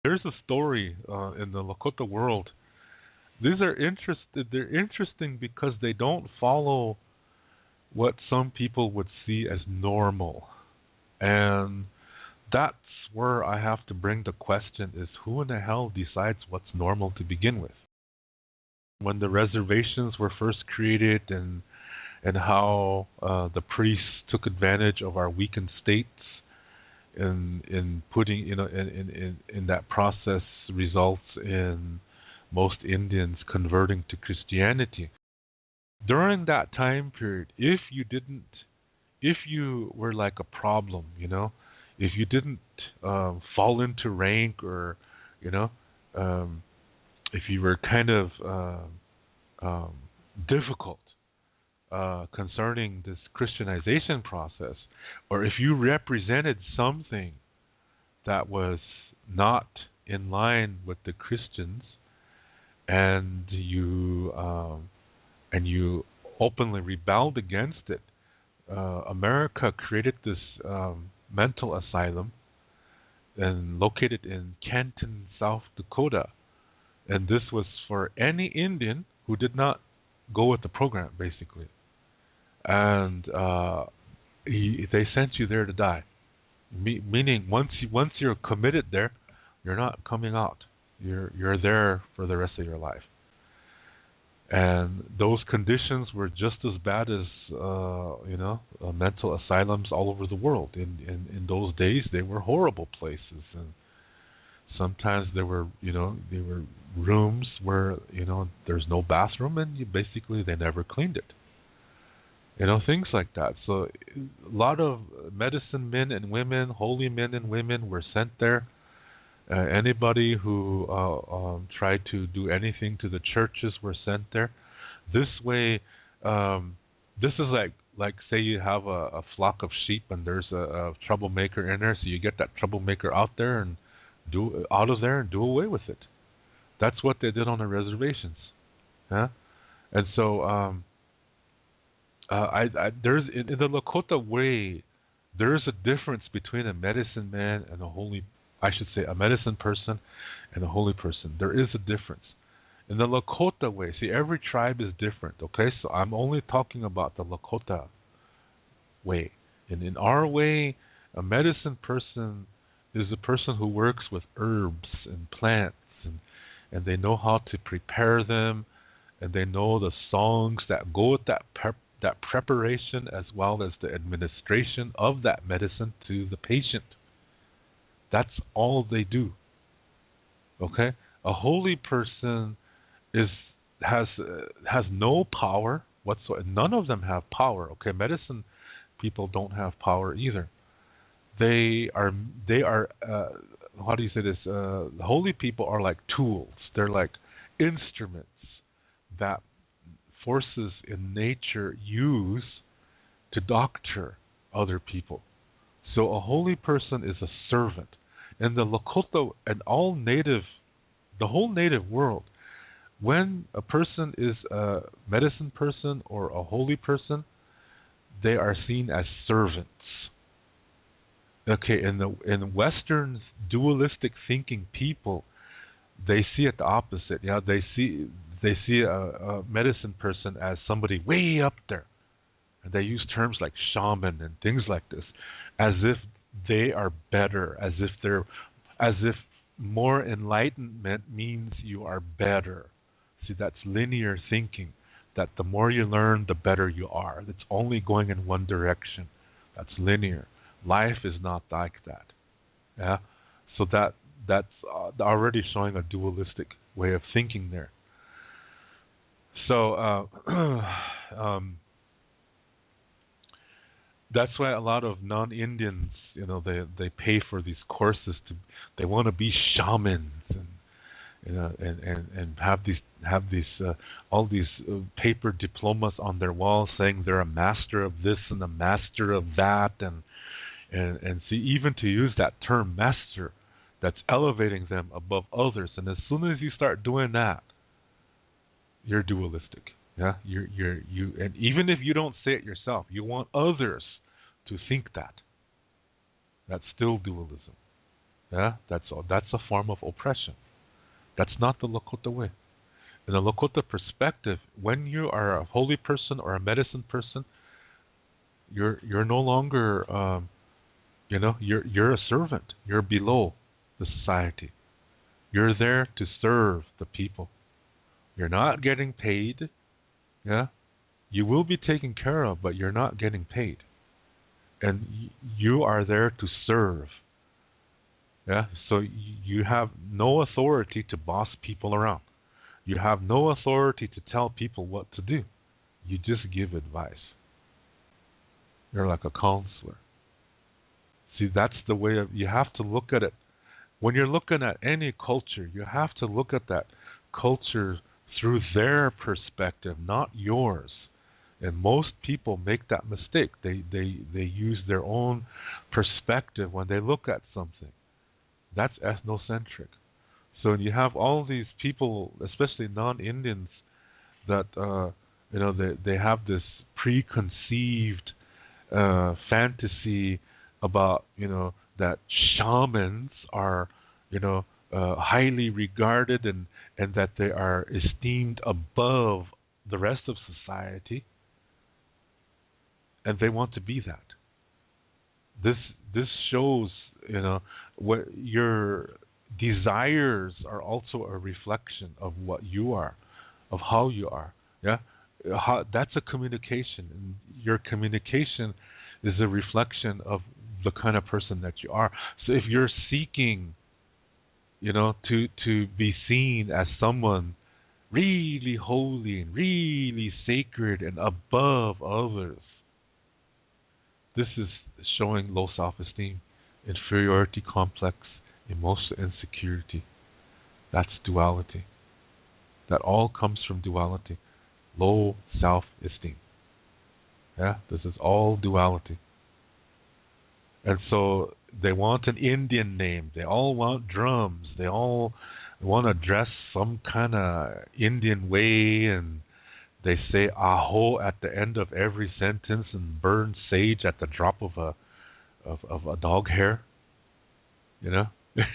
there's a story in the Lakota world. These are interested. They're interesting because they don't follow what some people would see as normal, and that's where I have to bring the question: is who in the hell decides what's normal to begin with? When the reservations were first created, and how the priests took advantage of our weakened states in putting in that process results in most Indians converting to Christianity. During that time period, if you were like a problem, if you didn't fall into rank, or um, if you were kind of difficult concerning this Christianization process, or if you represented something that was not in line with the Christians, and you openly rebelled against it, America created this mental asylum and located in Canton, South Dakota, and this was for any Indian who did not go with the program, basically. And they sent you there to die. Meaning, once you're committed there, you're not coming out. You're there for the rest of your life. And those conditions were just as bad as mental asylums all over the world. In those days, they were horrible places, and sometimes there were rooms where there's no bathroom, and they never cleaned it. Things like that. So a lot of medicine men and women, holy men and women, were sent there. Anybody who tried to do anything to the churches were sent there. This way, this is like say you have a flock of sheep and there's a troublemaker in there, so you get that troublemaker out of there and do away with it. That's what they did on the reservations, huh? And so there's in the Lakota way, there is a difference between a medicine man and a medicine person and a holy person. There is a difference. In the Lakota way, see, every tribe is different, okay? So I'm only talking about the Lakota way. And in our way, a medicine person is a person who works with herbs and plants, and they know how to prepare them, and they know the songs that go with that preparation, as well as the administration of that medicine to the patient. That's all they do. Okay? A holy person has no power whatsoever. None of them have power. Okay? Medicine people don't have power either. They are how do you say this? The holy people are like tools. They're like instruments that forces in nature use to doctor other people. So a holy person is a servant. In the Lakota and the whole native world, when a person is a medicine person or a holy person, they are seen as servants. Okay, in Western dualistic thinking people, they see it the opposite. Yeah, they see a medicine person as somebody way up there, and they use terms like shaman and things like this, as if they are better, as if more enlightenment means you are better. See, that's linear thinking. That the more you learn, the better you are. It's only going in one direction. That's linear. Life is not like that. Yeah, so that's already showing a dualistic way of thinking there. So that's why a lot of non-Indians, they pay for these courses they want to be shamans and have these all these paper diplomas on their walls saying they're a master of this and a master of that, and see, even to use that term master, that's elevating them above others. And as soon as you start doing that, you're dualistic. Yeah, you and even if you don't say it yourself, you want others to think that. That's still dualism. Yeah, that's a form of oppression. That's not the Lakota way. In the Lakota perspective, when you are a holy person or a medicine person, you're no longer you're a servant. You're below the society. You're there to serve the people. You're not getting paid. Yeah, you will be taken care of, but you're not getting paid, and you are there to serve. Yeah, so you have no authority to boss people around. You have no authority to tell people what to do. You just give advice. You're like a counselor. See, that's the way of, you have to look at it. When you're looking at any culture, you have to look at that culture through their perspective, not yours. And most people make that mistake. They use their own perspective when they look at something. That's ethnocentric. So you have all these people, especially non-Indians, that they have this preconceived fantasy about that shamans are highly regarded and that they are esteemed above the rest of society, and they want to be that. This shows what your desires are also a reflection of what you are, of how you are. Yeah, that's a communication, and your communication is a reflection of the kind of person that you are. So if you're seeking, to be seen as someone really holy and really sacred and above others, this is showing low self-esteem, inferiority complex, emotional insecurity. That's duality. That all comes from duality. Low self-esteem. Yeah, this is all duality. And so they want an Indian name. They all want drums. They all want to dress some kind of Indian way, and they say aho at the end of every sentence and burn sage at the drop of a dog hair. This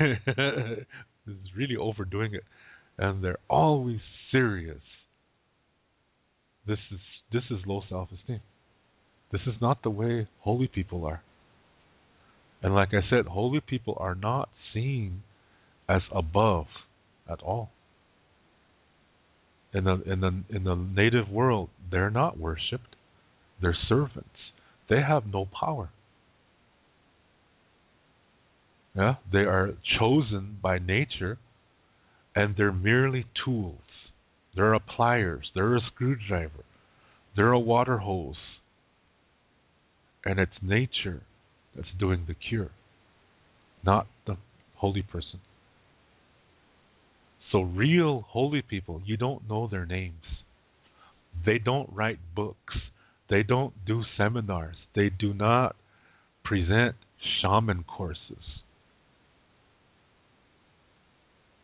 is really overdoing it, and they're always serious. This is low self-esteem. This is not the way holy people are. And like I said, holy people are not seen as above at all. In the native world, they're not worshipped. They're servants. They have no power. Yeah, they are chosen by nature, and they're merely tools. They're a pliers. They're a screwdriver. They're a water hose. And it's nature that's doing the cure, not the holy person. So real holy people, you don't know their names. They don't write books. They don't do seminars. They do not present shaman courses.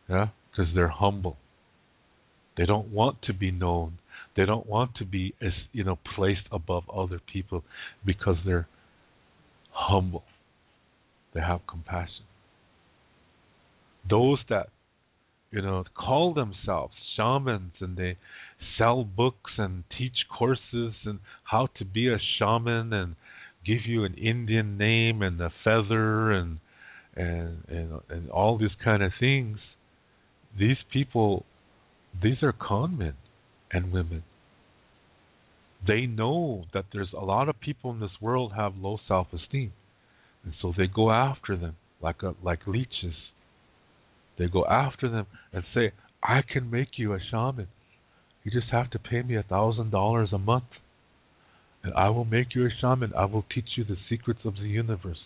Yeah, because they're humble. They don't want to be known. They don't want to be placed above other people because they're humble. They have compassion. Those that call themselves shamans, and they sell books and teach courses and how to be a shaman and give you an Indian name and a feather and all these kind of things. These people, these are con men and women. They know that there's a lot of people in this world have low self-esteem, and so they go after them like leeches. They go after them and say, "I can make you a shaman. You just have to pay me $1,000 a month, and I will make you a shaman. I will teach you the secrets of the universe.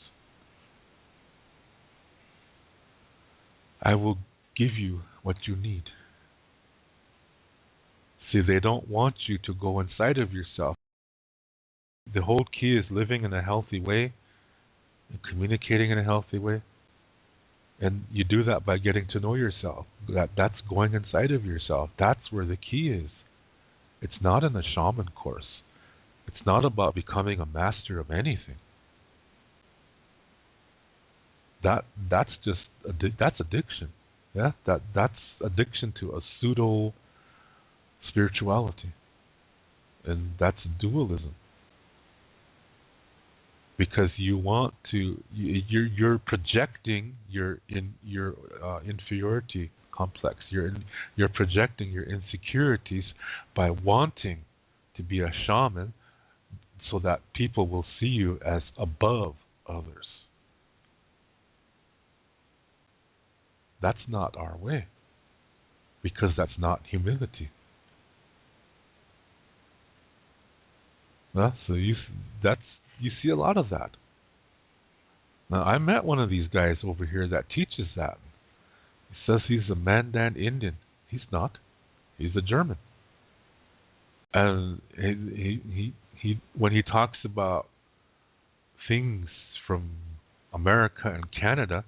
I will give you what you need." See, they don't want you to go inside of yourself. The whole key is living in a healthy way and communicating in a healthy way. And you do that by getting to know yourself. That's going inside of yourself. That's where the key is. It's not in the shaman course. It's not about becoming a master of anything. that's just that's addiction. Yeah, that's addiction to a pseudo spirituality, and that's dualism. Because you want to, you're projecting your inferiority complex. You're projecting your insecurities by wanting to be a shaman, so that people will see you as above others. That's not our way, because that's not humility. So you see a lot of that. Now, I met one of these guys over here that teaches that. He says he's a Mandan Indian. He's not. He's a German. And he when he talks about things from America and Canada,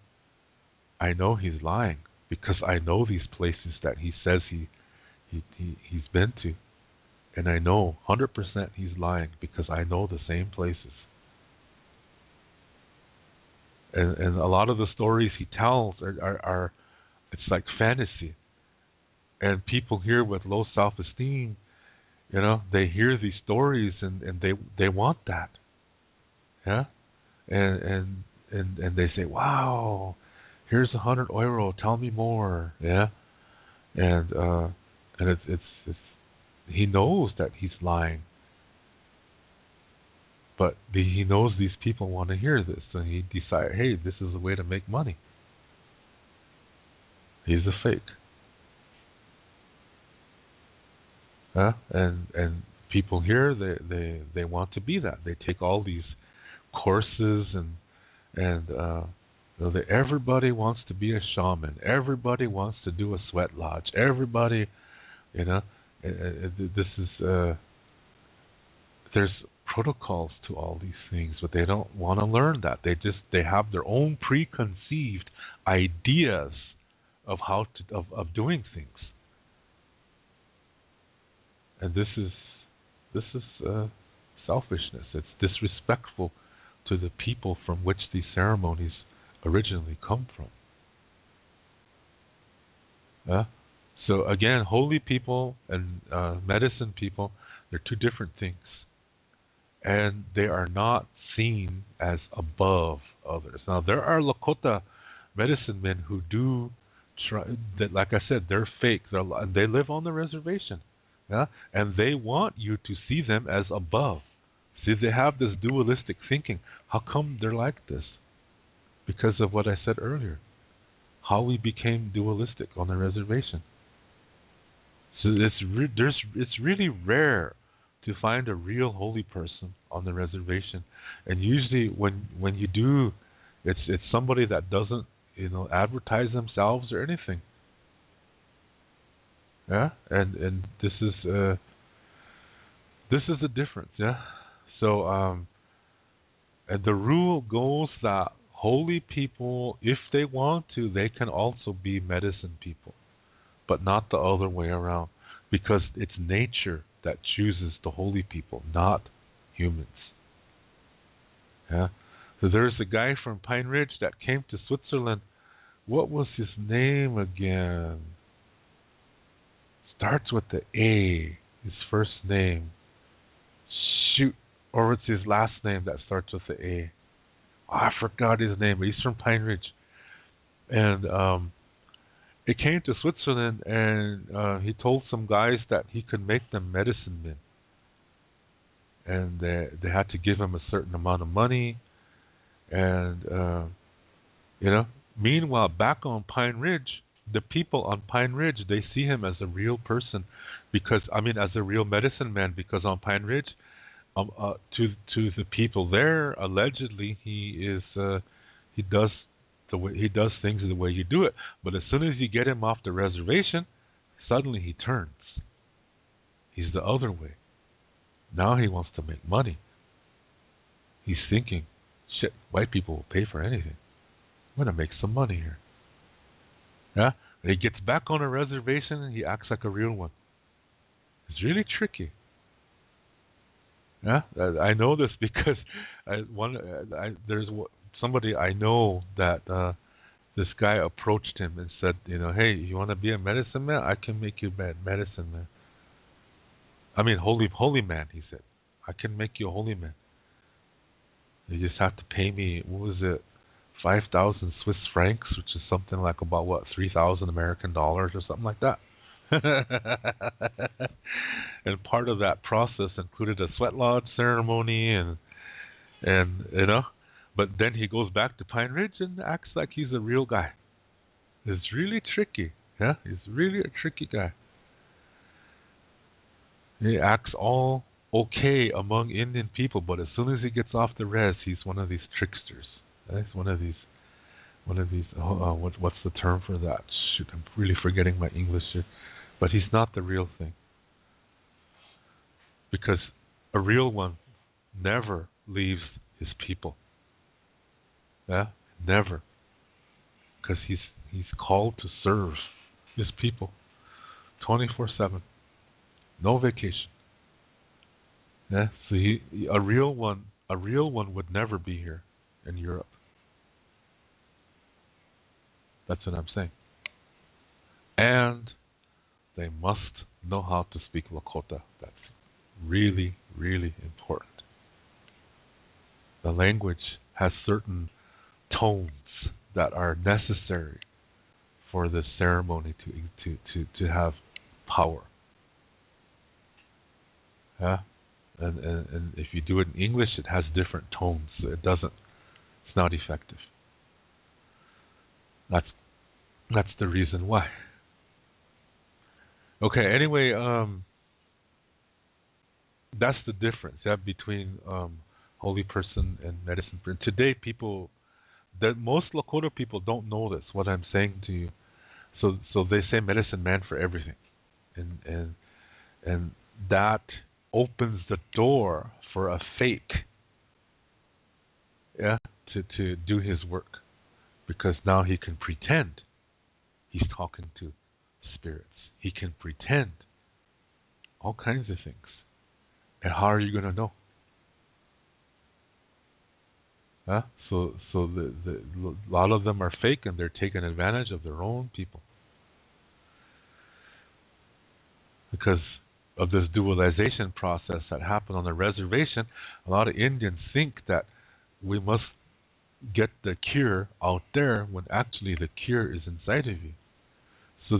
I know he's lying, because I know these places that he says he's been to. And I know 100% he's lying, because I know the same places. And a lot of the stories he tells are it's like fantasy. And people here with low self-esteem, they hear these stories and they want that. Yeah? And they say, wow, here's 100 euro, tell me more. Yeah? And it's he knows that he's lying. But he knows these people want to hear this, and he decides, hey, this is a way to make money. He's a fake. And people here, they want to be that. They take all these courses and everybody wants to be a shaman. Everybody wants to do a sweat lodge. Everybody, this is there's protocols to all these things, but they don't want to learn that. They have their own preconceived ideas of how to of doing things. And this is selfishness. It's disrespectful to the people from which these ceremonies originally come from. So again, holy people and medicine people, they're two different things. And they are not seen as above others. Now, there are Lakota medicine men who do try, that, like I said, they're fake. They live on the reservation. Yeah? And they want you to see them as above. See, they have this dualistic thinking. How come they're like this? Because of what I said earlier. How we became dualistic on the reservation. So it's really rare to find a real holy person on the reservation, and usually when you do, it's somebody that doesn't advertise themselves or anything. Yeah, and this is the difference. Yeah, so and the rule goes that holy people, if they want to, they can also be medicine people, but not the other way around, because it's nature that chooses the holy people, not humans. Yeah. So there's a guy from Pine Ridge that came to Switzerland. What was his name again? Starts with the A. His first name. Shoot. Or it's his last name that starts with the A. Oh, I forgot his name, but he's from Pine Ridge. And it came to Switzerland, and he told some guys that he could make them medicine men. And they had to give him a certain amount of money. And, meanwhile, back on Pine Ridge, the people on Pine Ridge, they see him as a real person, as a real medicine man, because on Pine Ridge, to the people there, allegedly, he does things the way you do it. But as soon as you get him off the reservation, suddenly he turns. He's the other way. Now he wants to make money. He's thinking, shit, white people will pay for anything. I'm going to make some money here. Yeah? And he gets back on a reservation and he acts like a real one. It's really tricky. Yeah? I know this because there's somebody I know that this guy approached him and said, hey, you want to be a medicine man? I can make you a medicine man. I mean, holy man, he said. I can make you a holy man. You just have to pay me, what was it, 5,000 Swiss francs, which is something like about, 3,000 American dollars or something like that. And part of that process included a sweat lodge ceremony and but then he goes back to Pine Ridge and acts like he's a real guy. It's really tricky. Yeah, he's really a tricky guy. He acts all okay among Indian people, but as soon as he gets off the res, he's one of these tricksters. He's one of these. What's the term for that? Shoot, I'm really forgetting my English here. But he's not the real thing, because a real one never leaves his people. Yeah, never, because he's called to serve his people, 24/7, no vacation. Yeah, so a real one would never be here in Europe. That's what I'm saying. And they must know how to speak Lakota. That's really, really important. The language has certain tones that are necessary for this ceremony to have power. Yeah? And if you do it in English, it has different tones. So it's not effective. That's the reason why. Okay, anyway, that's the difference between holy person and medicine person. Today, most Lakota people don't know this, what I'm saying to you. So they say medicine man for everything. And that opens the door for a fake to do his work, because now he can pretend he's talking to spirits. He can pretend all kinds of things. And how are you going to know? So a lot of them are fake, and they're taking advantage of their own people because of this dualization process that happened on the reservation. A lot of Indians think that we must get the cure out there when actually the cure is inside of you. So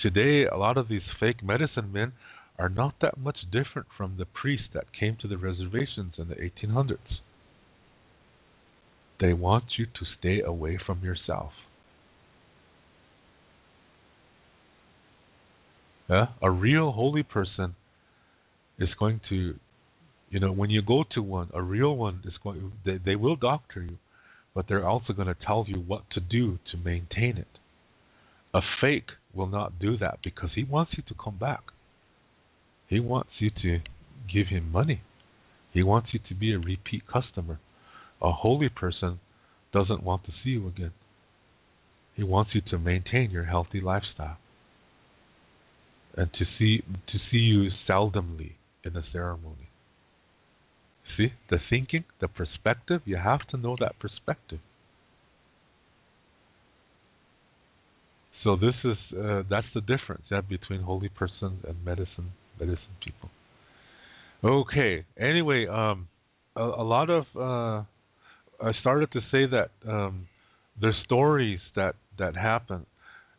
today, a lot of these fake medicine men are not that much different from the priests that came to the reservations in the 1800s. They want you to stay away from yourself. A real holy person is going to, when you go to one, a real one is going. They will doctor you, but they're also going to tell you what to do to maintain it. A fake will not do that because he wants you to come back. He wants you to give him money. He wants you to be a repeat customer. A holy person doesn't want to see you again. He wants you to maintain your healthy lifestyle and to see you seldomly in a ceremony. See, the thinking, the perspective, you have to know that perspective. So this is that's the difference between holy person and medicine people. Okay. Anyway, a lot of I started to say that there's stories that happen,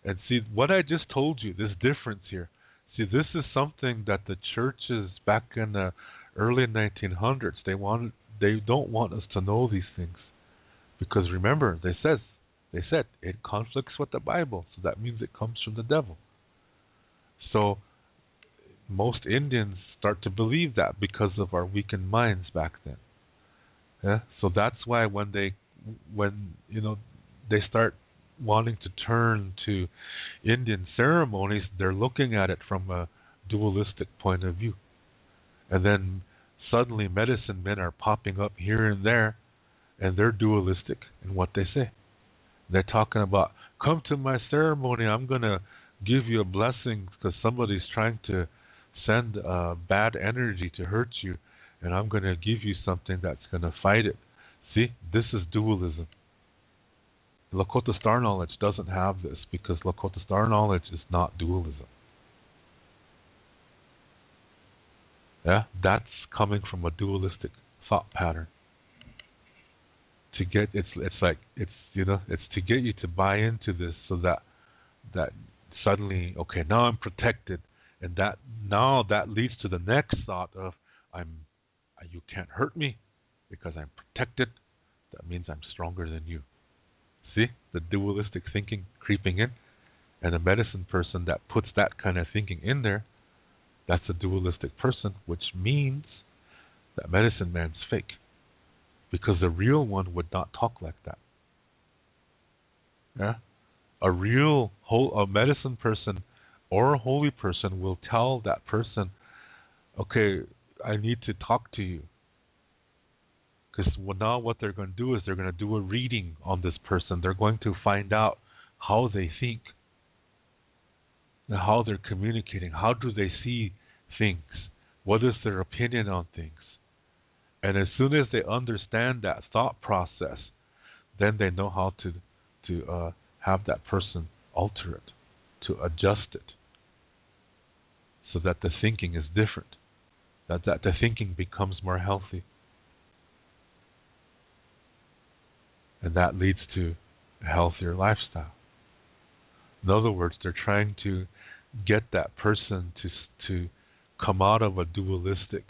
and see what I just told you. This difference here. See, this is something that the churches back in the early 1900s they don't want us to know these things, because remember they said it conflicts with the Bible, so that means it comes from the devil. So most Indians start to believe that because of our weakened minds back then. Yeah, so that's why when they start wanting to turn to Indian ceremonies, they're looking at it from a dualistic point of view. And then suddenly medicine men are popping up here and there, and they're dualistic in what they say. They're talking about, come to my ceremony, I'm going to give you a blessing because somebody's trying to send bad energy to hurt you, and I'm going to give you something that's going to fight it. See, this is dualism. Lakota star knowledge doesn't have this because Lakota star knowledge is not dualism. Yeah, that's coming from a dualistic thought pattern. To get it's to get you to buy into this so that suddenly, okay, now I'm protected, and that leads to the next thought of I'm you can't hurt me because I'm protected. That means I'm stronger than you. See the dualistic thinking creeping in, and a medicine person that puts that kind of thinking in there, that's a dualistic person, which means that medicine man's fake, because the real one would not talk like that. Yeah, a medicine person or a holy person will tell that person, okay, I need to talk to you. Because now what they're going to do is they're going to do a reading on this person. They're going to find out how they think, and how they're communicating, how do they see things, what is their opinion on things. And as soon as they understand that thought process, then they know how to have that person alter it, to adjust it, so that the thinking is different, that the thinking becomes more healthy. And that leads to a healthier lifestyle. In other words, they're trying to get that person to come out of a dualistic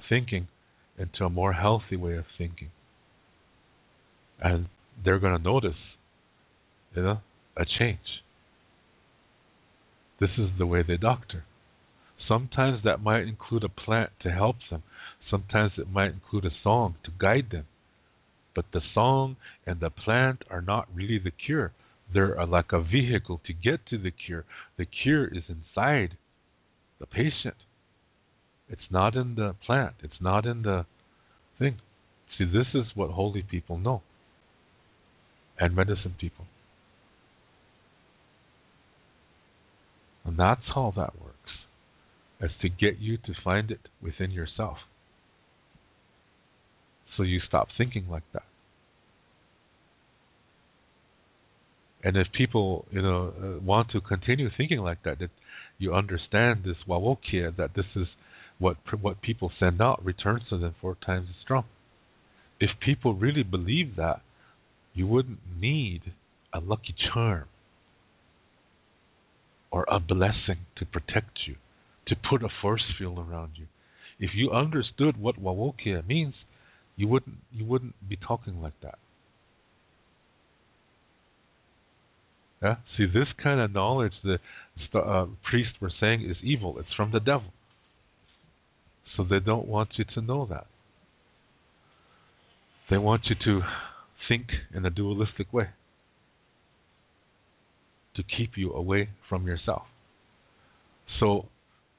thinking into a more healthy way of thinking. And they're going to notice, a change. This is the way they doctor. Sometimes that might include a plant to help them. Sometimes it might include a song to guide them. But the song and the plant are not really the cure. They're like a vehicle to get to the cure. The cure is inside the patient. It's not in the plant. It's not in the thing. See, this is what holy people know. And medicine people. And that's how that works. Is to get you to find it within yourself. So you stop thinking like that. And if people, want to continue thinking like that, that you understand this wawokia, that this is what people send out returns to them 4 times as strong. If people really believe that, you wouldn't need a lucky charm or a blessing to protect you, to put a force field around you. If you understood what wawokia means, you wouldn't be talking like that. Yeah. See, this kind of knowledge the priests were saying is evil. It's from the devil. So they don't want you to know that. They want you to think in a dualistic way, to keep you away from yourself. So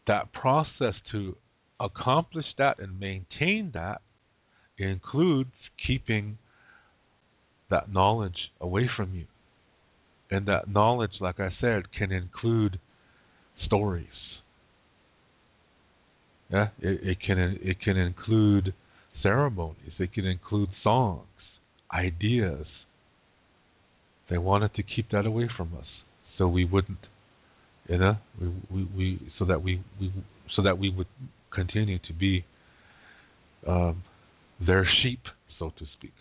that process to accomplish that and maintain that includes keeping that knowledge away from you. And that knowledge, like I said, can include stories. Yeah, it can include ceremonies. It can include songs, ideas. They wanted to keep that away from us, so we wouldn't, so that we would continue to be their sheep, so to speak.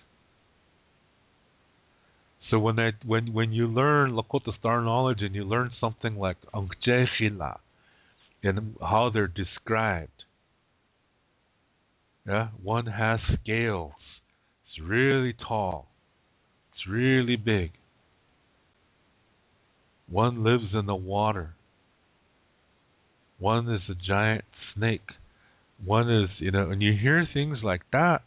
So when you learn Lakota star knowledge and you learn something like Angchechila and how they're described, yeah, one has scales. It's really tall. It's really big. One lives in the water. One is a giant snake. One is, and you hear things like that,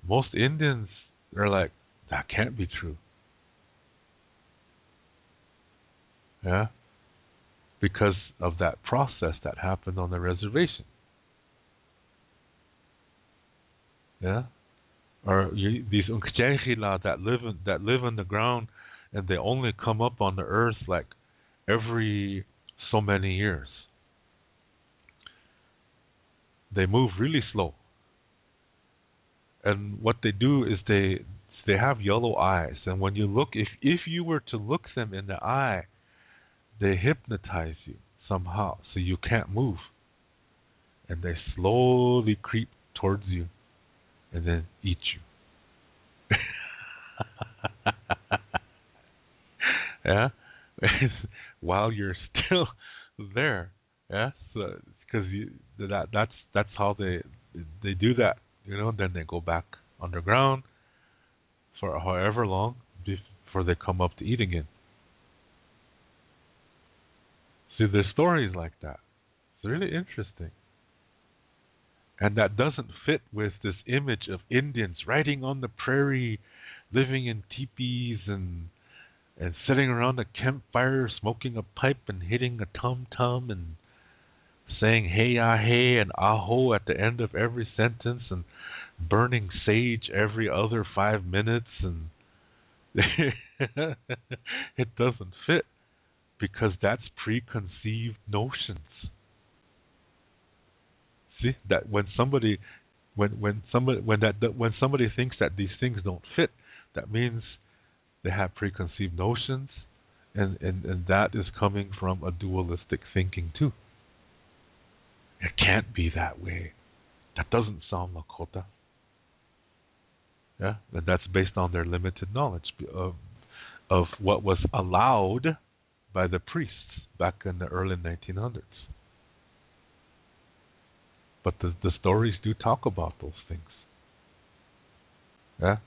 most Indians are like, that can't be true. Yeah, because of that process that happened on the reservation. Yeah, or these Unkchechila that live in the ground, and they only come up on the earth like every so many years. They move really slow, And what they do is they have yellow eyes, and when you look, if you were to look them in the eye, they hypnotize you somehow, so you can't move, and they slowly creep towards you, and then eat you. Yeah, while you're still there. Yeah, so because that's how they do that. Then they go back underground for however long before they come up to eat again. See, there's stories like that. It's really interesting. And that doesn't fit with this image of Indians riding on the prairie, living in teepees and sitting around a campfire, smoking a pipe and hitting a tom-tom and saying hey ah hey and aho at the end of every sentence and burning sage every other 5 minutes, and it doesn't fit because that's preconceived notions. See that when somebody thinks that these things don't fit, that means they have preconceived notions, and that is coming from a dualistic thinking too. It can't be that way. That doesn't sound Lakota. Yeah, and that's based on their limited knowledge of what was allowed by the priests back in the early 1900s. But the stories do talk about those things. Yeah,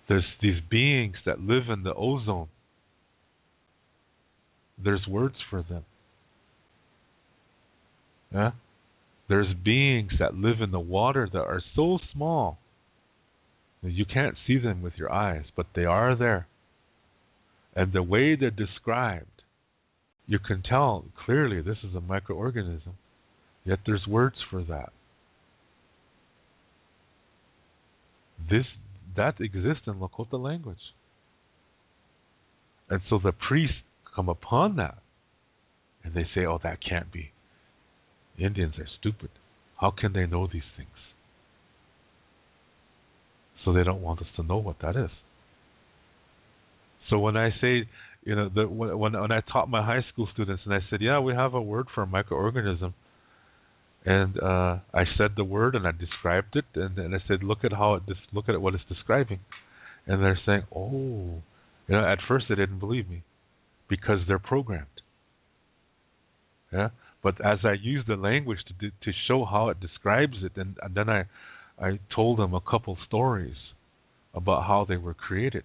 there's these beings that live in the ozone. There's words for them. Yeah, there's beings that live in the water that are so small you can't see them with your eyes, but they are there. And the way they're described, you can tell clearly this is a microorganism. Yet there's words for that. That exists in Lakota language. And so the priests come upon that, and they say, oh, that can't be. Indians are stupid. How can they know these things? So they don't want us to know what that is. So when I say, when I taught my high school students, and I said, yeah, we have a word for a microorganism, and I said the word and I described it, and I said, look at what it's describing, and they're saying, oh, at first they didn't believe me because they're programmed. Yeah, but as I used the language to show how it describes it, and then I told them a couple stories about how they were created.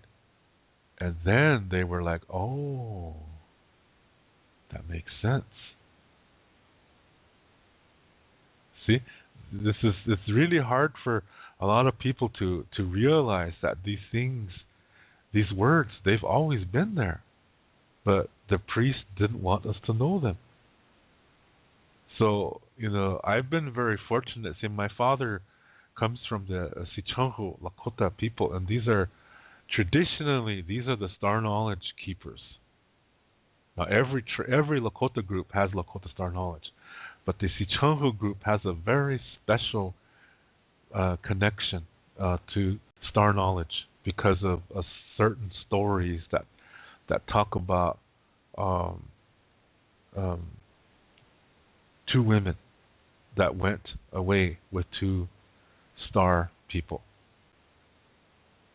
And then they were like, oh, that makes sense. See, it's really hard for a lot of people to realize that these things, these words, they've always been there. But the priest didn't want us to know them. So, I've been very fortunate. See, my father comes from the Sicangu, Lakota people, and traditionally these are the star knowledge keepers. Now, every Lakota group has Lakota star knowledge, but the Sicangu group has a very special connection to star knowledge because of certain stories that talk about two women that went away with two star people.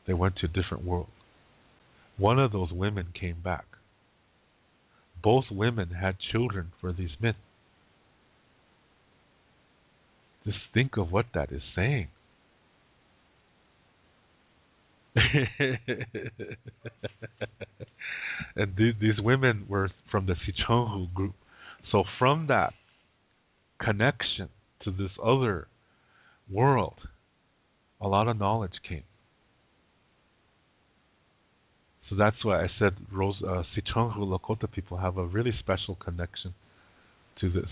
They went to a different world. One of those women came back. Both women had children for these men. Just think of what that is saying. And these women were from the Sicangu group. So from that connection to this other world, a lot of knowledge came. So that's why I said Sicangu Lakota people have a really special connection to this.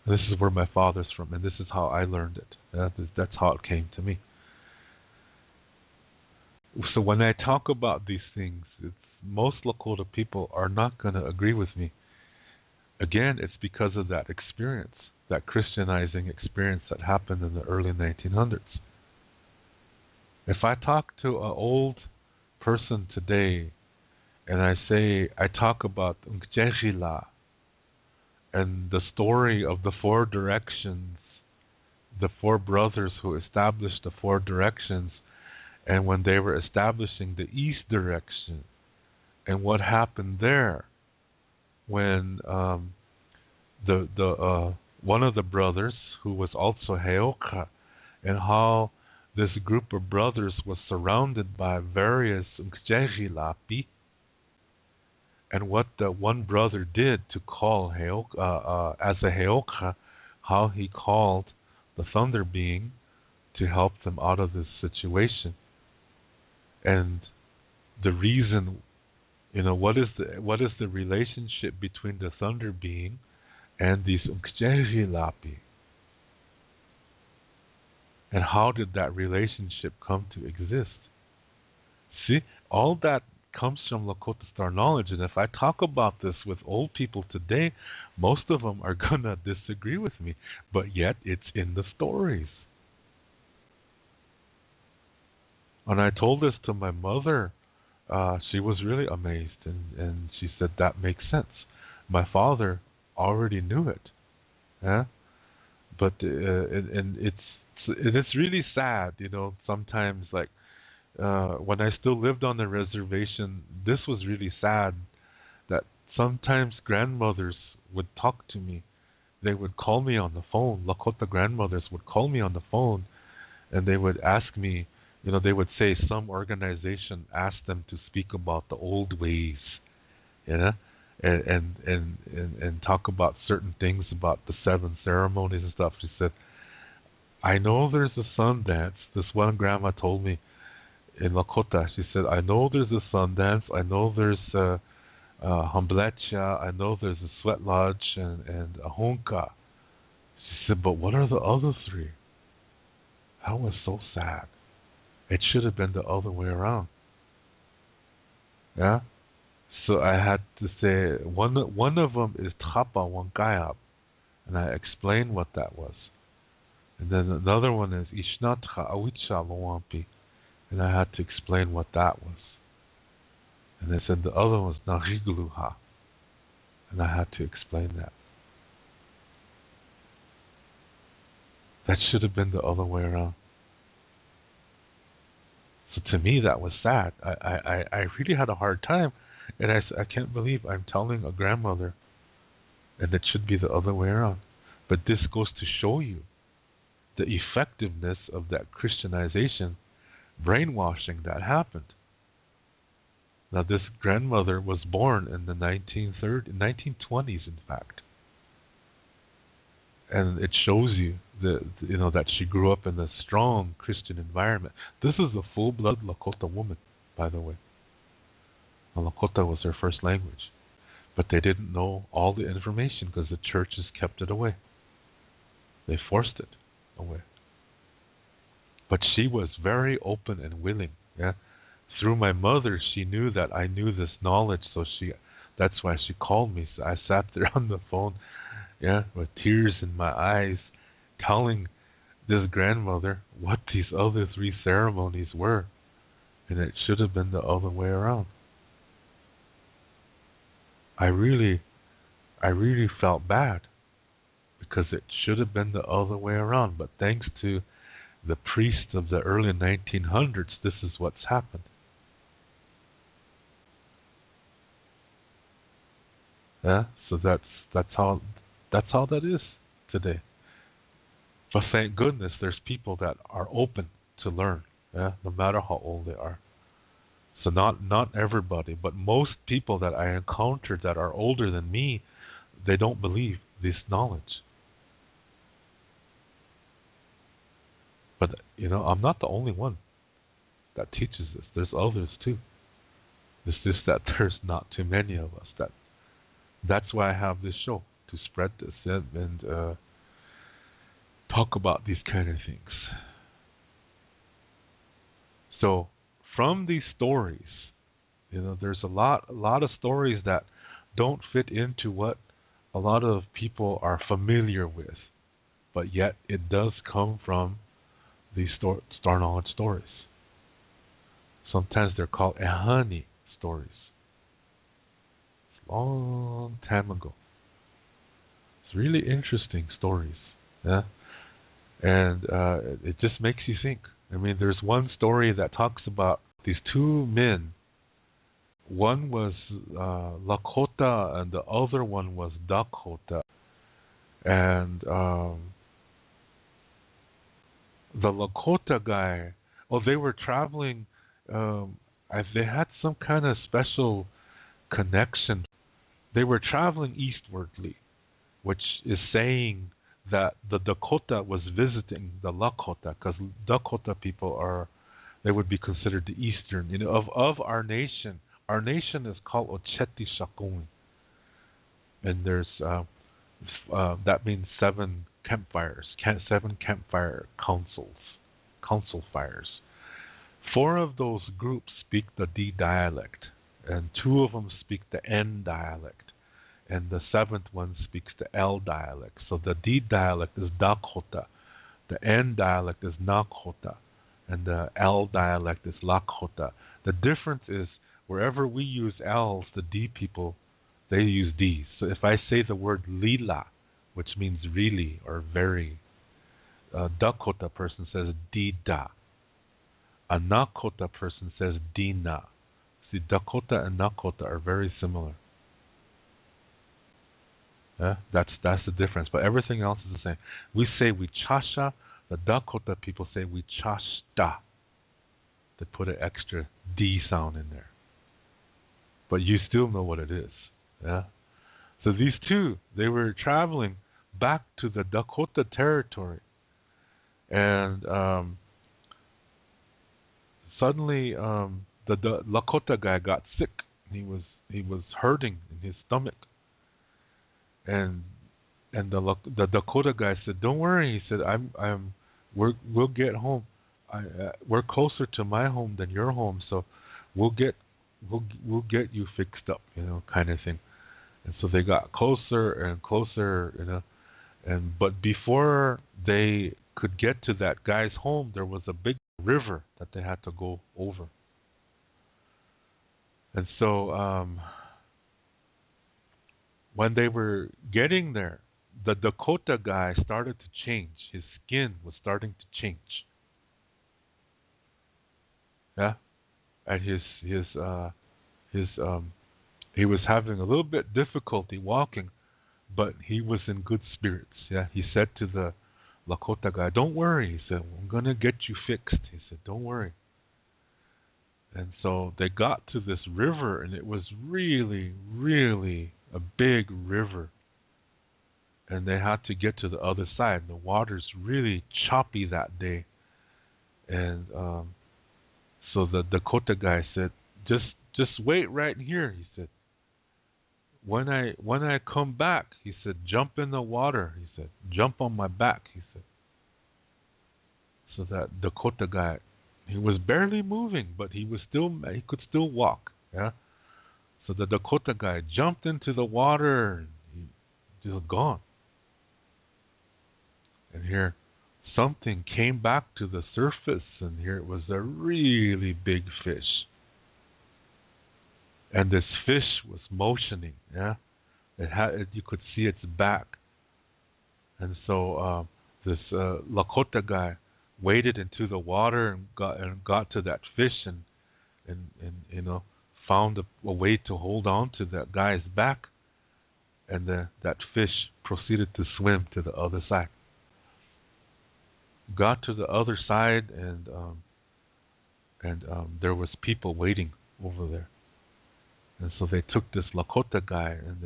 And this is where my father's from, and this is how I learned it. That's how it came to me. So when I talk about these things, most Lakota people are not going to agree with me. Again, it's because of that experience, that Christianizing experience that happened in the early 1900s. If I talk to an old person today and I talk about Nkjehila and the story of the four directions, the four brothers who established the four directions, and when they were establishing the east direction, and what happened there when the one of the brothers who was also Heoka, and how this group of brothers was surrounded by various Nkjehilapi, and what the one brother did to call Heoka as a Heoka, how he called the thunder being to help them out of this situation, and the reason, what is the relationship between the thunder being and these Nkjehilapi, and how did that relationship come to exist? See, all that comes from Lakota Star knowledge, and if I talk about this with old people today, most of them are gonna disagree with me, but yet it's in the stories. And I told this to my mother. She was really amazed, and she said that makes sense. My father already knew it, yeah. But and it's really sad, Sometimes, like when I still lived on the reservation, this was really sad. That sometimes grandmothers would talk to me. They would call me on the phone. Lakota grandmothers would call me on the phone, and they would ask me. They would say some organization asked them to speak about the old ways, and talk about certain things about the 7 ceremonies and stuff. She said, I know there's a sun dance. This one grandma told me in Lakota. She said, I know there's a sun dance. I know there's a Hamblecha. I know there's a sweat lodge and a honka. She said, but what are the other 3? That was so sad. It should have been the other way around. Yeah? So I had to say, one of them is Tapa Wankayab, and I explained what that was. And then another one is Ishnatcha Awicha Lawampi, and I had to explain what that was. And they said the other one was Nahigluha, and I had to explain that. That should have been the other way around. So to me, that was sad. I really had a hard time, and I said, I can't believe I'm telling a grandmother, and it should be the other way around. But this goes to show you the effectiveness of that Christianization, brainwashing that happened. Now, this grandmother was born in the 1920s, in fact. And it shows you that she grew up in a strong Christian environment. This is a full-blood Lakota woman, by the way. And Lakota was her first language, but they didn't know all the information because the churches kept it away. They forced it away. But she was very open and willing. Yeah, through my mother, she knew that I knew this knowledge, so that's why she called me. So I sat there on the phone. Yeah, with tears in my eyes, telling this grandmother what these other 3 ceremonies were, and it should have been the other way around. I really felt bad because it should have been the other way around. But thanks to the priests of the early 1900s, this is what's happened. Yeah, so that's how that is today. But thank goodness there's people that are open to learn, yeah, no matter how old they are. So not everybody, but most people that I encounter that are older than me, they don't believe this knowledge. But I'm not the only one that teaches this. There's others too. It's just that there's not too many of us. That's why I have this show, to spread this and talk about these kind of things. So from these stories, there's a lot of stories that don't fit into what a lot of people are familiar with, but yet it does come from these star knowledge stories. Sometimes they're called ehani stories. It's a long time ago. It's really interesting stories. Yeah. And it just makes you think. I mean, there's one story that talks about these two men. One was Lakota and the other one was Dakota. And the Lakota guy, they were traveling. They had some kind of special connection. They were traveling eastwardly, which is saying that the Dakota was visiting the Lakota, because Dakota people they would be considered the eastern. Of our nation is called Ocheti Shakung, and there's that means 7 campfires, 7 campfire council fires. 4 of those groups speak the D dialect, and 2 of them speak the N dialect, and the 7th one speaks the L dialect. So the D dialect is Dakota, the N dialect is Nakota, and the L dialect is Lakota. The difference is wherever we use L's, the D people, they use D's. So if I say the word lila, which means really or very, a Dakota person says Dida. A Nakota person says Dina. See, Dakota and Nakota are very similar. Yeah, that's the difference. But everything else is the same. We say we chasha. The Dakota people say we chashta. They put an extra D sound in there. But you still know what it is. Yeah. So these two, they were traveling back to the Dakota territory, and suddenly the Lakota guy got sick. He was hurting in his stomach, and the Dakota guy said, "Don't worry." He said, we'll get home. We're closer to my home than your home, so we'll get you fixed up, kind of thing. And so they got closer and closer, but before they could get to that guy's home, there was a big river that they had to go over. And so when they were getting there, the Dakota guy started to change. His skin was starting to change. Yeah, and he was having a little bit difficulty walking, but he was in good spirits. Yeah, he said to the Lakota guy, "Don't worry." He said, "I'm gonna get you fixed." He said, "Don't worry." And so they got to this river, and it was really, really a big river. And they had to get to the other side. The water's really choppy that day. And so the Dakota guy said, just wait right here. He said, when I come back, he said, jump in the water. He said, jump on my back. He said. So that Dakota guy, he was barely moving, but he could still walk. Yeah. So the Dakota guy jumped into the water. And he was gone. And here, something came back to the surface, and here it was a really big fish. And this fish was motioning. Yeah, you could see its back. And so this Lakota guy waded into the water and got to that fish and found a way to hold on to that guy's back, and that fish proceeded to swim to the other side. Got to the other side, and there was people waiting over there. And so they took this Lakota guy, and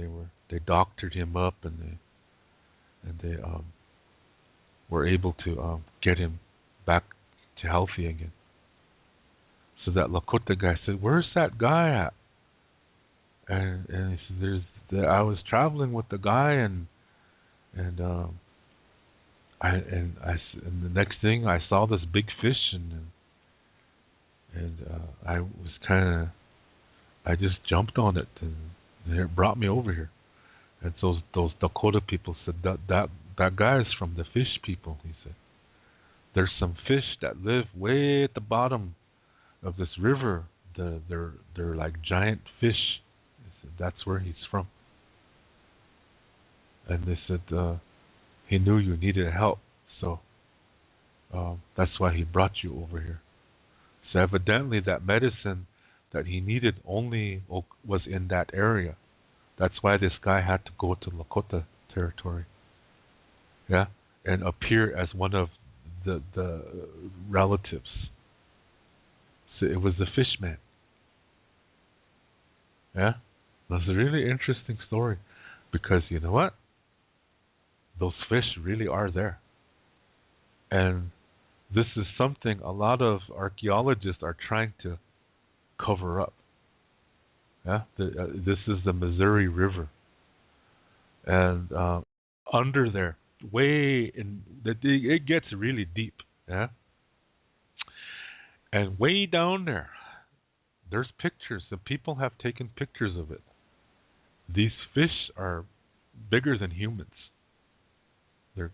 they doctored him up, and they were able to get him back to healthy again. So that Lakota guy said, "Where's that guy at?" And he said, "I was traveling with the guy, and the next thing I saw this big fish, and I just jumped on it, and it brought me over here." And so those Dakota people said, that guy is from the fish people. He said, "There's some fish that live way at the bottom of this river, they're like giant fish. That's where he's from. And they said he knew you needed help, so that's why he brought you over here. So evidently that medicine that he needed only was in that area. That's why this guy had to go to Lakota territory. Yeah, and appear as one of the relatives. So it was the fish man. Yeah, that's a really interesting story because you know what? Those fish really are there. And this is something a lot of archaeologists are trying to cover up. Yeah, this is the Missouri River, and under there, way in it gets really deep. Yeah, and way down there, there's pictures. The people have taken pictures of it. These fish are bigger than humans. They're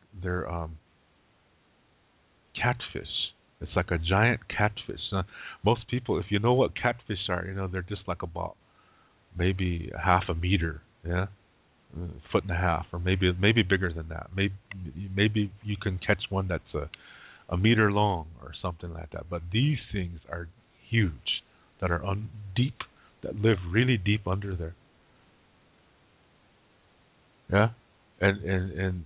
catfish. It's like a giant catfish. Most people, if you know what catfish are, you know they're just like about maybe half a meter, yeah, foot and a half, or maybe bigger than that. Maybe you can catch one that's a meter long or something like that. But these things are huge, that are deep, that live really deep under there. Yeah, and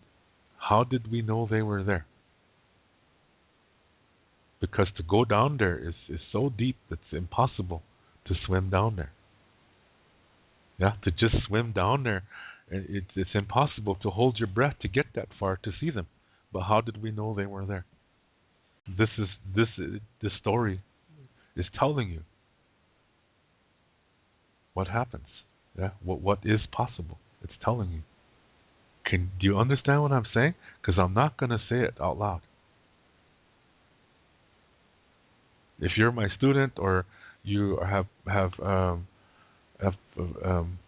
how did we know they were there? Because to go down there is so deep it's impossible to swim down there. Yeah, to just swim down there, it's impossible to hold your breath to get that far to see them. But how did we know they were there? This story is telling you what happens. Yeah, what is possible. It's telling you. Do you understand what I'm saying? Because I'm not going to say it out loud. If you're my student or you have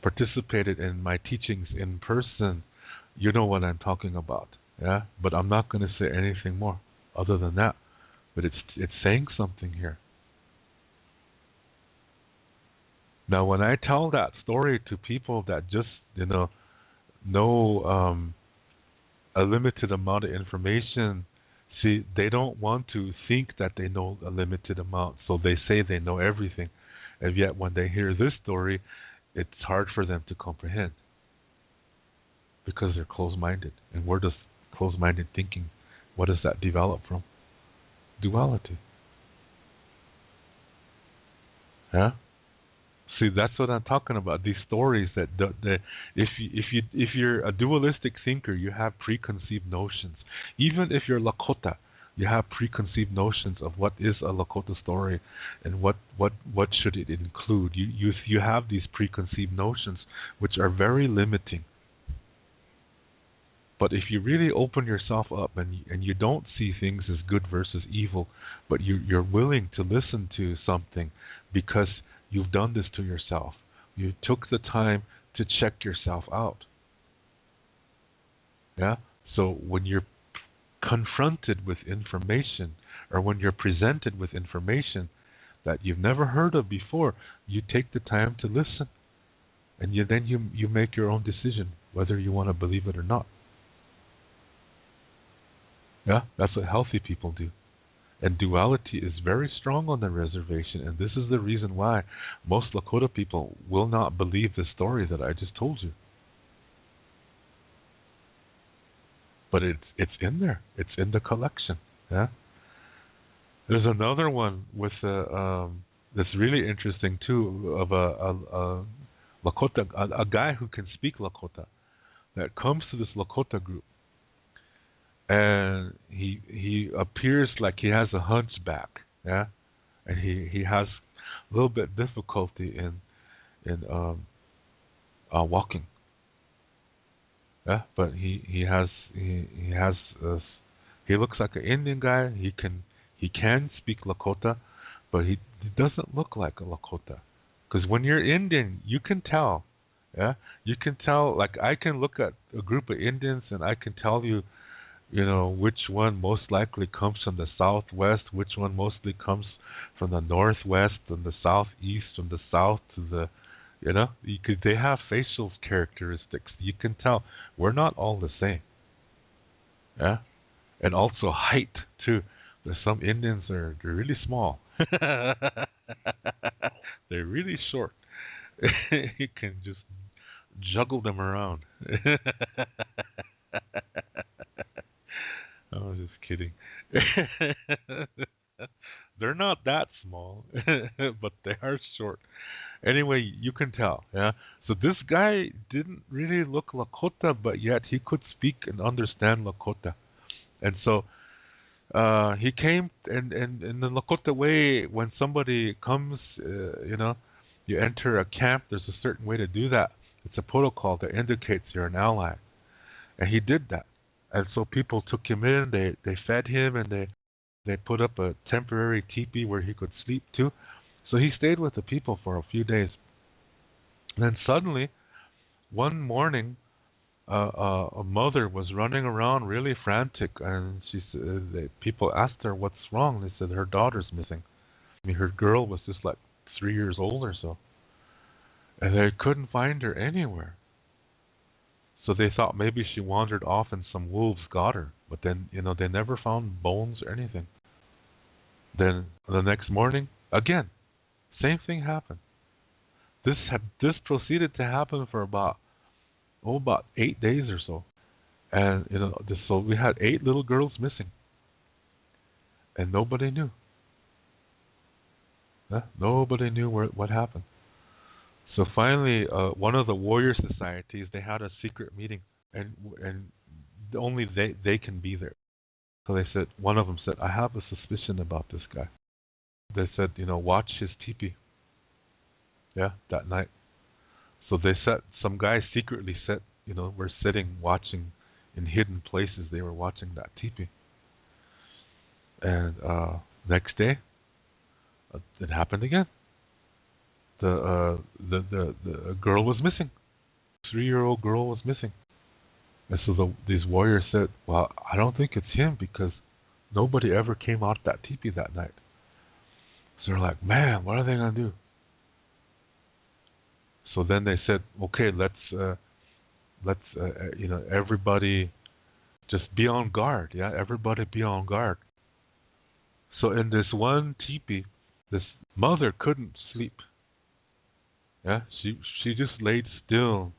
participated in my teachings in person, you know what I'm talking about. Yeah, but I'm not going to say anything more other than that. But it's saying something here. Now, when I tell that story to people that just know a limited amount of information, see, they don't want to think that they know a limited amount, so they say they know everything. And yet when they hear this story, it's hard for them to comprehend because they're closed-minded. And where does closed-minded thinking, what does that develop from? Duality. Yeah? See, that's what I'm talking about. These stories that if you're a dualistic thinker, you have preconceived notions. Even if you're Lakota, you have preconceived notions of what is a Lakota story and what should it include. You have these preconceived notions which are very limiting. But if you really open yourself up and you don't see things as good versus evil, but you're willing to listen to something because you've done this to yourself. You took the time to check yourself out. Yeah? So when you're confronted with information or when you're presented with information that you've never heard of before, you take the time to listen. And then you make your own decision whether you want to believe it or not. Yeah? That's what healthy people do. And duality is very strong on the reservation, and this is the reason why most Lakota people will not believe the story that I just told you. But it's in there. It's in the collection. Yeah. There's another one with that's really interesting too, of a Lakota, a guy who can speak Lakota, that comes to this Lakota group. And he appears like he has a hunchback, yeah, and he has a little bit difficulty in walking, yeah. But he looks like an Indian guy. He can speak Lakota, but he doesn't look like a Lakota, because when you're Indian, you can tell, yeah, you can tell. Like I can look at a group of Indians and I can tell you. You know, which one most likely comes from the southwest, which one mostly comes from the northwest and the southeast, from the south to the, they have facial characteristics. You can tell we're not all the same. Yeah, and also height too. There's some Indians they're really small. They're really short. You can just juggle them around. I was just kidding. They're not that small, but they are short. Anyway, you can tell, yeah. So this guy didn't really look Lakota, but yet he could speak and understand Lakota. And so he came, and in the Lakota way, when somebody comes, you enter a camp, there's a certain way to do that. It's a protocol that indicates you're an ally. And he did that. And so people took him in, they fed him, and they put up a temporary teepee where he could sleep too. So he stayed with the people for a few days. And then suddenly, one morning, a mother was running around really frantic, and people asked her what's wrong. They said her daughter's missing. I mean, her girl was just like 3 years old or so, and they couldn't find her anywhere. So they thought maybe she wandered off and some wolves got her. But then, they never found bones or anything. Then the next morning, again, same thing happened. This proceeded to happen for about 8 days or so. And, so we had 8 little girls missing. And nobody knew. Nobody knew what happened. So finally, one of the warrior societies, they had a secret meeting, and only they can be there. So they said, one of them said, I have a suspicion about this guy. They said, watch his teepee. Yeah, that night. So they some guys secretly were sitting watching in hidden places. They were watching that teepee. And next day, it happened again. The girl was missing. 3-year-old girl was missing. And so these warriors said, well, I don't think it's him because nobody ever came out that teepee that night. So they're like, man, what are they going to do? So then they said, okay, let's everybody just be on guard. Yeah, everybody be on guard. So in this one teepee, this mother couldn't sleep. Yeah, she just laid still.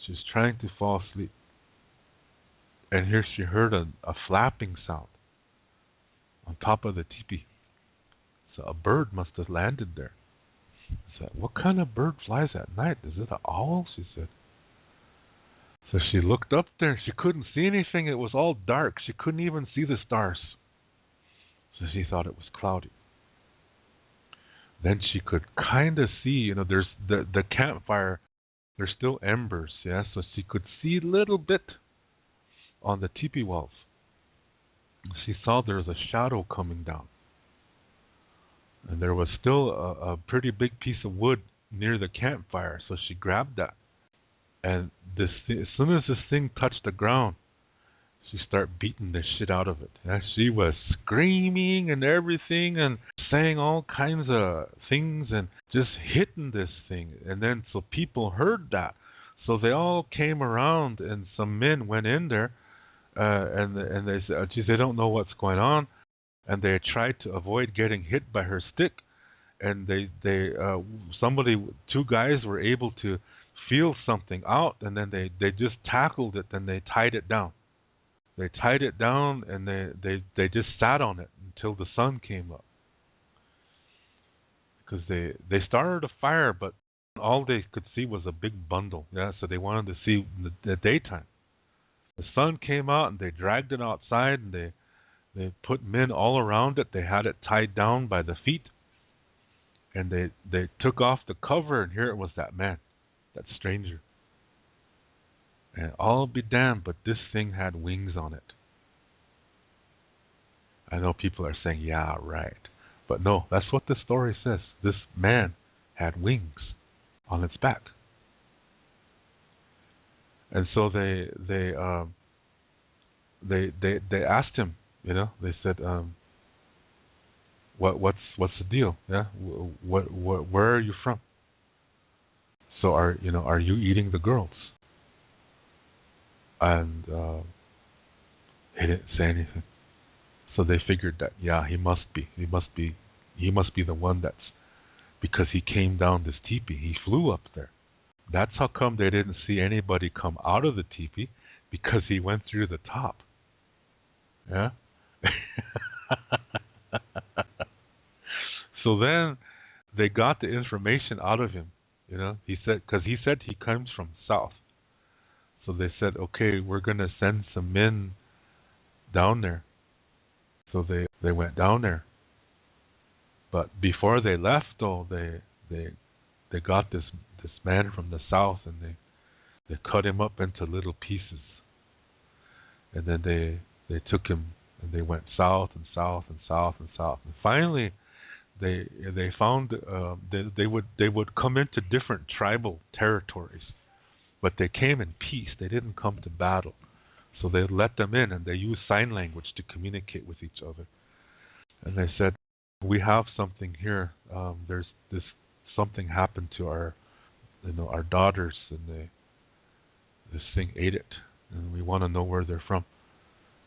She was trying to fall asleep. And here she heard a flapping sound on top of the teepee. So a bird must have landed there. I said, what kind of bird flies at night? Is it an owl? She said. So she looked up there. She couldn't see anything. It was all dark. She couldn't even see the stars. So she thought it was cloudy. Then she could kind of see, there's the campfire, there's still embers, yeah, so she could see a little bit on the teepee walls. She saw there was a shadow coming down. And there was still a pretty big piece of wood near the campfire, so she grabbed that. And as soon as this thing touched the ground, she started beating the shit out of it. Yeah, she was screaming and everything and saying all kinds of things and just hitting this thing. And then so people heard that. So they all came around and some men went in there and they said, geez, they don't know what's going on. And they tried to avoid getting hit by her stick. And two guys were able to feel something out, and then they just tackled it and they tied it down. They tied it down and they just sat on it until the sun came up. Because they started a fire, but all they could see was a big bundle. Yeah, so they wanted to see the daytime. The sun came out and they dragged it outside and they put men all around it. They had it tied down by the feet. And they took off the cover, and here it was that man, that stranger. And I'll be damned, but this thing had wings on it. I know people are saying, yeah, right. But no, that's what the story says. This man had wings on its back. And so they asked him, they said, what's the deal? Yeah, what where are you from? So are you eating the girls? And he didn't say anything. So they figured that yeah, he must be the one that's because he came down this teepee. He flew up there. That's how come they didn't see anybody come out of the teepee because he went through the top. Yeah. So then they got the information out of him. He said because he said he comes from south. So they said, okay, we're gonna send some men down there. So they went down there. But before they left, though, they got this man from the south, and they cut him up into little pieces, and then they took him and they went south and south and south and south, and finally they found they would come into different tribal territories, but they came in peace. They didn't come to battle, so they let them in, and they used sign language to communicate with each other. And they said, "We have something here. There's this something happened to our daughters, and this thing ate it, and we want to know where they're from."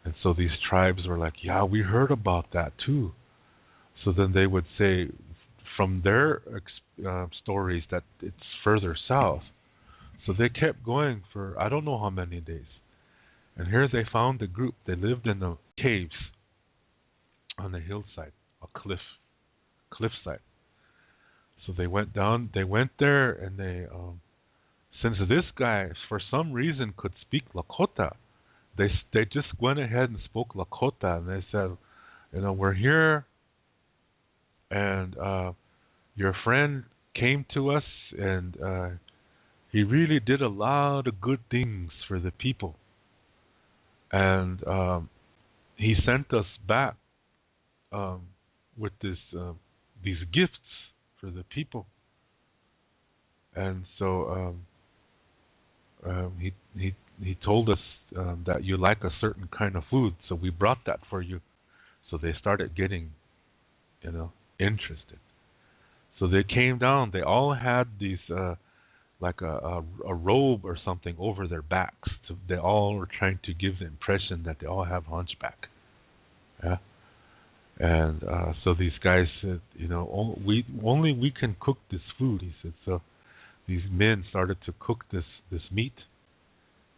And so these tribes were like, "Yeah, we heard about that too." So then they would say, from their stories, that it's further south. So they kept going for I don't know how many days. And here they found a group. They lived in the caves on the hillside, a cliffside. So they went down. They went there, and since this guy for some reason could speak Lakota, they just went ahead and spoke Lakota, and they said, we're here, and your friend came to us, and he really did a lot of good things for the people, and he sent us back with these gifts for the people, and so he told us that you like a certain kind of food, so we brought that for you. So they started getting, interested. So they came down. They all had these like a robe or something over their backs. So they all were trying to give the impression that they all have hunchback. Yeah. And so these guys said, only we can cook this food. He said. So these men started to cook this meat,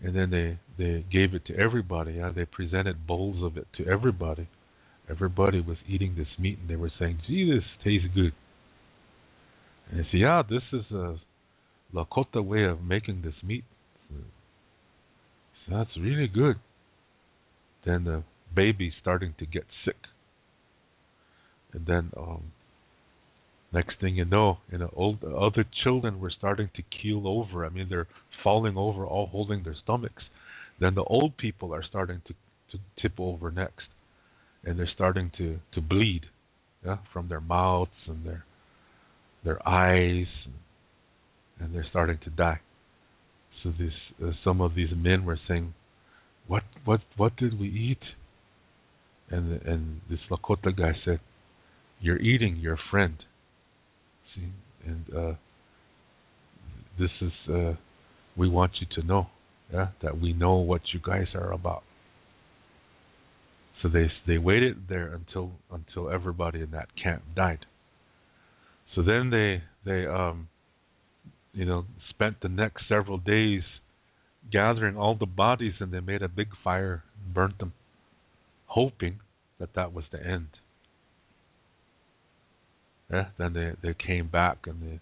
and then they gave it to everybody. Yeah, they presented bowls of it to everybody. Everybody was eating this meat, and they were saying, "Gee, this tastes good." And they said, "Yeah, this is a Lakota way of making this meat. So that's really good." Then the baby's starting to get sick, and then next thing you know, other children were starting to keel over. I mean, they're falling over, all holding their stomachs. Then the old people are starting to tip over next, and they're starting to bleed, yeah, from their mouths and their eyes, and they're starting to die. So some of these men were saying, "What did we eat?" And this Lakota guy said, "You're eating your friend." See, and this is we want you to know, yeah, that we know what you guys are about. So they waited there until everybody in that camp died. So then they spent the next several days gathering all the bodies, and they made a big fire and burnt them, hoping that was the end. Yeah, then they came back, and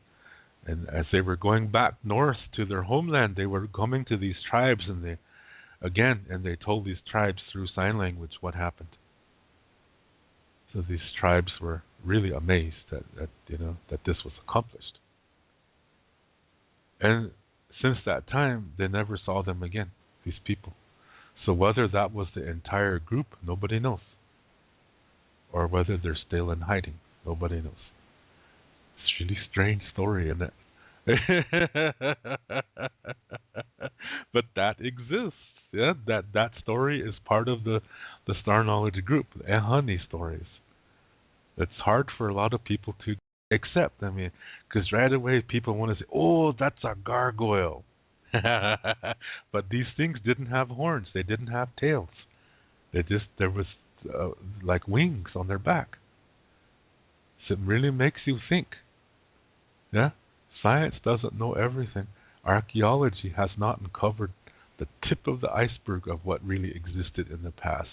as they were going back north to their homeland, they were coming to these tribes, and they told these tribes through sign language what happened. So these tribes were really amazed that this was accomplished. And since that time, they never saw them again, these people. So whether that was the entire group, nobody knows. Or whether they're still in hiding, nobody knows. It's a really strange story, isn't it? But that exists. Yeah, that story is part of the Star Knowledge group, the Ehani stories. It's hard for a lot of people to accept. I mean, because right away people want to say, "Oh, that's a gargoyle," but these things didn't have horns. They didn't have tails. There was like wings on their back. So it really makes you think. Yeah, science doesn't know everything. Archaeology has not uncovered the tip of the iceberg of what really existed in the past.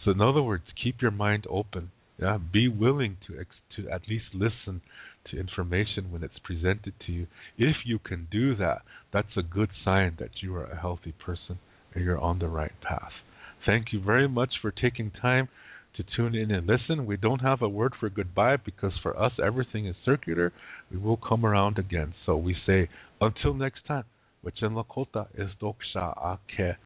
So in other words, keep your mind open. Yeah, be willing to at least listen to information when it's presented to you. If you can do that, that's a good sign that you are a healthy person and you're on the right path. Thank you very much for taking time to tune in and listen. We don't have a word for goodbye because for us everything is circular. We will come around again. So we say until next time. Wichin Lakota is Doksha Ake.